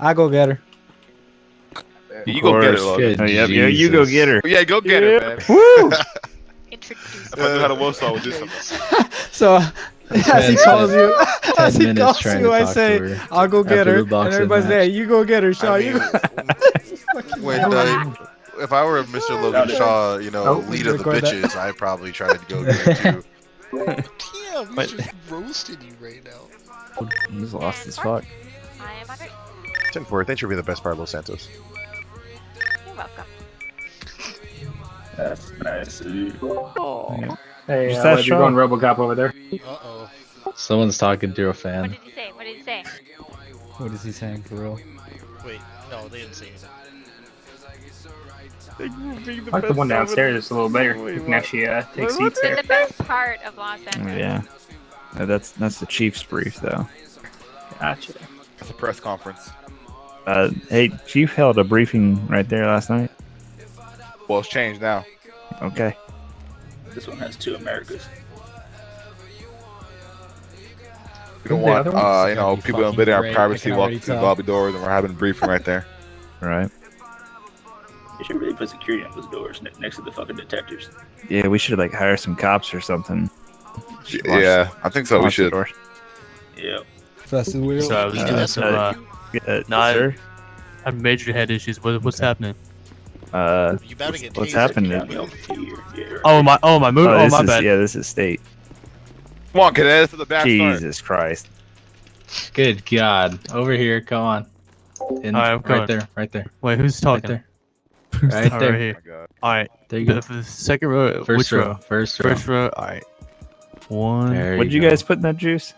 I go get her. You go get it, course. Logan. Oh, yep, yeah, you go get her. Yeah, go get her, man. Woo! Introduce If I knew how to Warsaw, I would do something. So as he calls you, as 10 he minutes calls trying you, to I talk say, to her "I'll go get after her," the and boxing everybody's there. match. You go get her, Shaw. I You mean, go. if I were Mr. Logan Shaw, you know, Oh, leader of the record that. bitches, I'd probably try to go get her too. Damn, we just roasted you right now. He's lost as fuck. I am under. 10-4, thanks for being the best part of Los Santos. You're welcome. That's nice. Oh. Hey, Just that you're going RoboCop over there. Uh-oh. Someone's talking to a What fan. did he say? What did he say? What is he saying for real? Wait, no, they didn't say anything. I like the one downstairs. It's a little better. You can actually take seats Been there. the best part of Los Angeles. Yeah. That's the Chiefs brief though. Gotcha. It's a press conference. Hey, Chief held a briefing right there last night. Well, it's changed now. Okay. This one has 2 Americas. We don't The want, other one? you know, You people fucking invading our great. I privacy, can walking already through the tell. lobby doors, and we're having a briefing right there. All right. You should really put security on those doors next to the fucking detectors. Yeah, we should like hire some cops or something. Should watch- Yeah, I think so. We watch the should. doors. Yeah. Fast and wheel. So I was doing some no, sir. I have major head issues. What's happening? You better get What's tasered. happened? Yeah, right. Oh my move. Oh, this my is, bad. Yeah, this is state. Come on, cadets, to the back start. Jesus Christ. Good God. Over here, come on. In, Alright, I'm coming. right there. Wait, who's Right talking? there. Right All there. right here. Oh my God. All right. There you go. For the second row. First which row. First row. First row. All right. One. There What did you go. guys put in that juice?